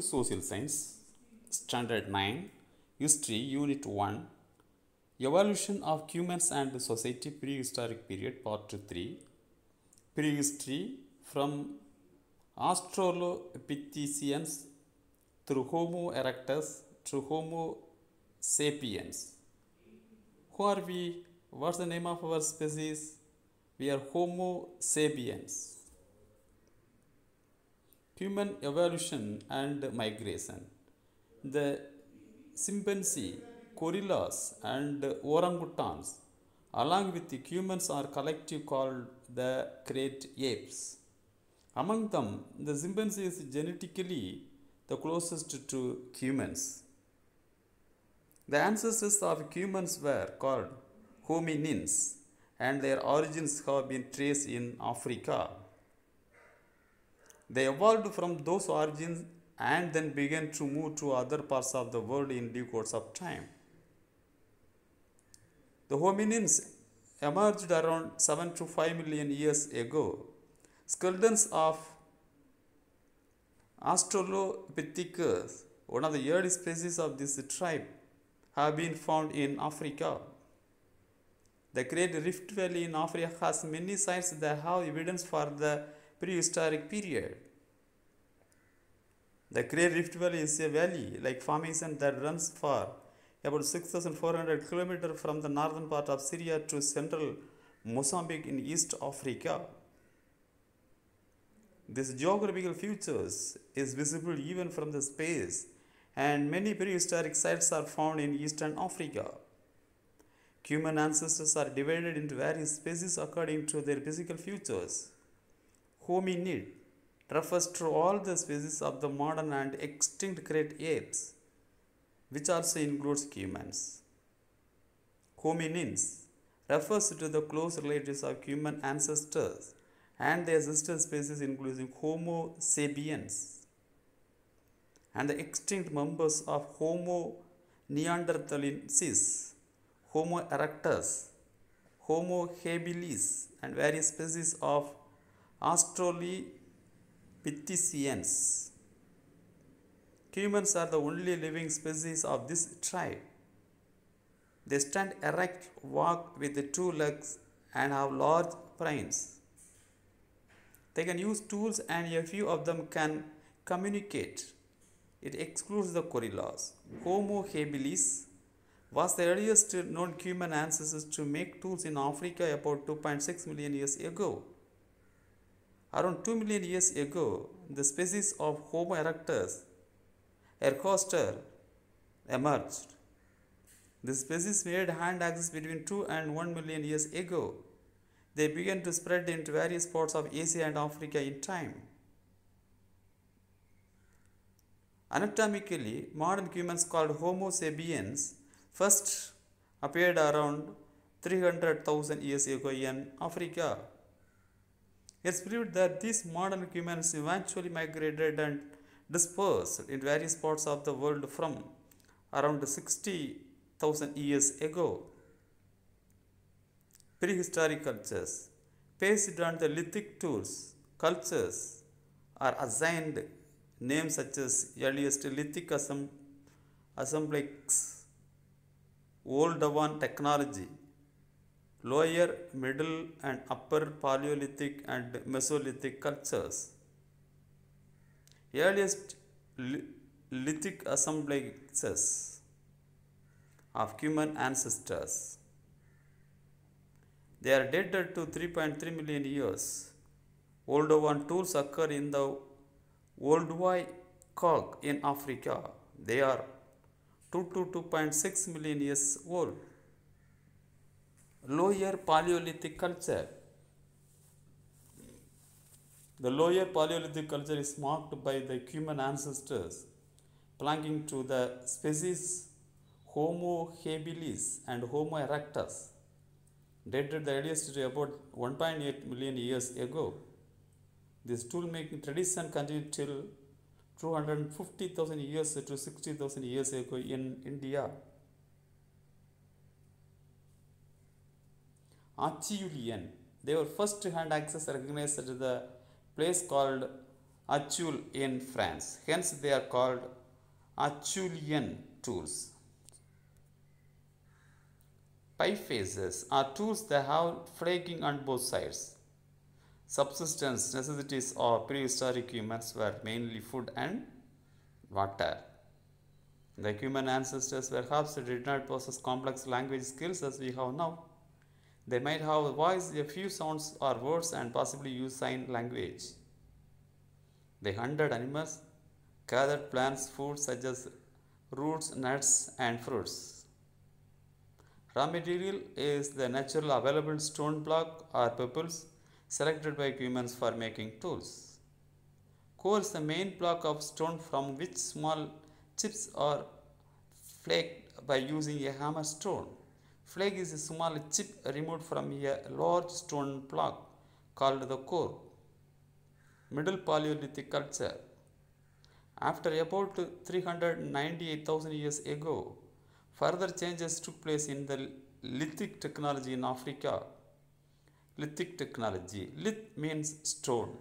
Social Science, Standard 9, History, Unit 1, Evolution of Humans and Society, Prehistoric Period, Part 3, Prehistory from Australopithecines through Homo erectus to Homo sapiens. Who are we? What's the name of our species? We are Homo sapiens. Human evolution and migration. The chimpanzee, gorillas, and orangutans, along with the humans, are collective called the great apes. Among them, the chimpanzee is genetically the closest to humans. The ancestors of humans were called hominins, and their origins have been traced in Africa. They evolved from those origins and then began to move to other parts of the world in due course of time. The hominins emerged around 7 to 5 million years ago. Skeletons of Australopithecus, one of the early species of this tribe, have been found in Africa. The Great Rift Valley in Africa has many sites that have evidence for the prehistoric period. The Great Rift Valley is a valley-like formation that runs for about 6,400 km from the northern part of Syria to central Mozambique in East Africa. This geographical features is visible even from the space, and many prehistoric sites are found in Eastern Africa. Human ancestors are divided into various species according to their physical features. Hominid refers to all the species of the modern and extinct great apes, which also includes humans. Hominins refers to the close relatives of human ancestors and their sister species including Homo sapiens and the extinct members of Homo neanderthalensis, Homo erectus, Homo habilis, and various species of Australopithecines. Humans are the only living species of this tribe. They stand erect, walk with 2 legs, and have large brains. They can use tools, and a few of them can communicate. It excludes the gorillas. Homo habilis was the earliest known human ancestors to make tools in Africa about 2.6 million years ago. Around 2 million years ago, the species of Homo erectus, ergaster, emerged. This species made hand axes between 2 and 1 million years ago. They began to spread into various parts of Asia and Africa in time. Anatomically, modern humans called Homo sapiens first appeared around 300,000 years ago in Africa. It's believed that these modern humans eventually migrated and dispersed in various parts of the world from around 60,000 years ago. Prehistoric cultures. Based on the lithic tools, cultures are assigned names such as earliest lithic assemblies, Old Devon technology, lower, middle, and upper Paleolithic and Mesolithic cultures. Earliest lithic assemblages of human ancestors. They are dated to 3.3 million years. Old Devon tools occur in the Olduvai Cog in Africa. They are 2 to 2.6 million years old. Lower Paleolithic culture. The lower Paleolithic culture is marked by the human ancestors belonging to the species Homo habilis and Homo erectus, dated the earliest to about 1.8 million years ago. This tool making tradition continued till 250,000 years to 60,000 years ago in India. Acheulean. They were first hand axes recognized at the place called Achule in France. Hence they are called Achulian tools. Bifaces are tools that have flaking on both sides. Subsistence necessities of prehistoric humans were mainly food and water. The human ancestors perhaps did not possess complex language skills as we have now. They might have voiced a few sounds or words and possibly use sign language. They hunted animals, gathered plants, food such as roots, nuts, and fruits. Raw material is the natural available stone block or pebbles selected by humans for making tools. Core is the main block of stone from which small chips are flaked by using a hammer stone. Flake is a small chip removed from a large stone block called the core. Middle Paleolithic culture. After about 398,000 years ago, further changes took place in the lithic technology in Africa. Lithic technology. Lith means stone.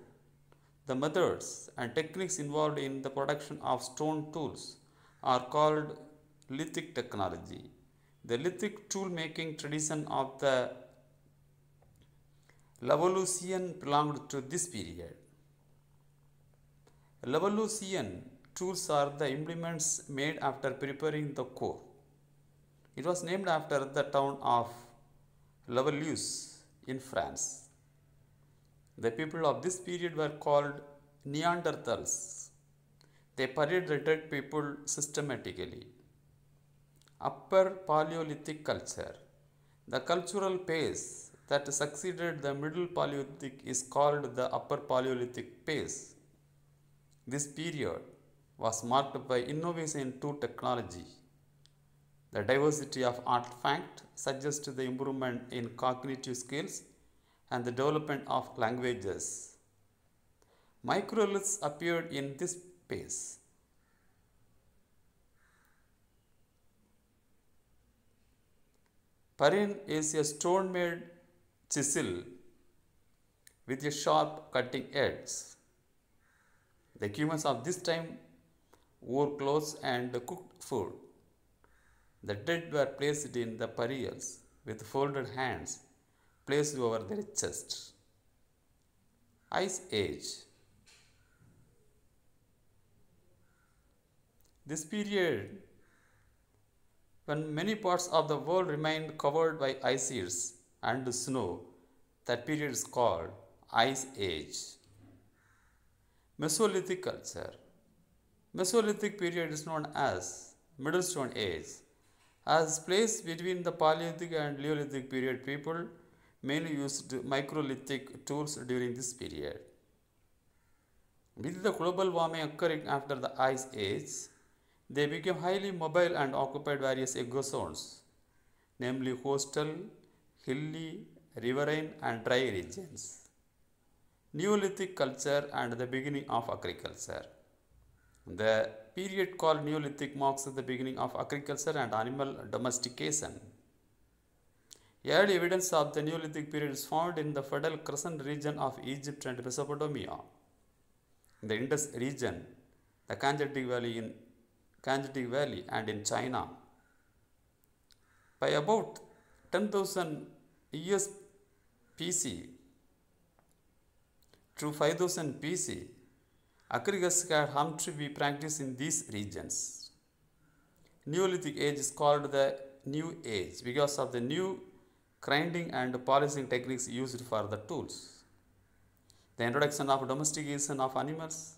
The methods and techniques involved in the production of stone tools are called lithic technology. The lithic tool making tradition of the Levalloisian belonged to this period. Levalloisian tools are the implements made after preparing the core. It was named after the town of Levallois in France. The people of this period were called Neanderthals. They buried the dead people systematically. Upper Paleolithic culture. The cultural phase that succeeded the Middle Paleolithic is called the Upper Paleolithic phase. This period was marked by innovation in tool technology. The diversity of artifacts suggests the improvement in cognitive skills and the development of languages. Microliths appeared in this phase. Parin is a stone-made chisel with a sharp cutting edge. The humans of this time wore clothes and cooked food. The dead were placed in the burials with folded hands placed over their chest. Ice Age. This period, when many parts of the world remained covered by ice sheets and snow, that period is called Ice Age. Mesolithic culture. Mesolithic period is known as Middle Stone Age. As place between the Paleolithic and Neolithic period, people mainly used microlithic tools during this period. With the global warming occurring after the Ice Age, they became highly mobile and occupied various ecozones, namely coastal, hilly, riverine and dry regions. Neolithic culture and the beginning of agriculture. The period called Neolithic marks the beginning of agriculture and animal domestication. Early evidence of the Neolithic period is found in the Fertile Crescent region of Egypt and Mesopotamia, in the Indus region, the Gangetic Valley and in China. By about 10,000 years BC to 5000 BC, agriculture had come to be practiced in these regions. Neolithic age is called the New Age because of the new grinding and polishing techniques used for the tools. The introduction of domestication of animals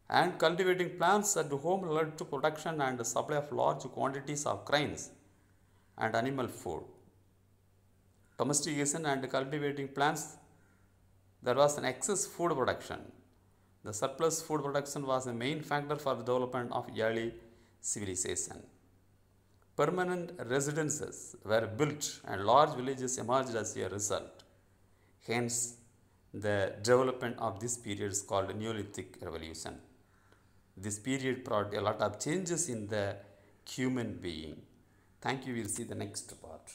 and cultivating plants at home led to production and supply of large quantities of grains and animal food. Domestication and cultivating plants, there was an excess food production. The surplus food production was a main factor for the development of early civilization. Permanent residences were built and large villages emerged as a result. Hence, the development of this period is called Neolithic Revolution. This period brought a lot of changes in the human being. Thank you. We'll see the next part.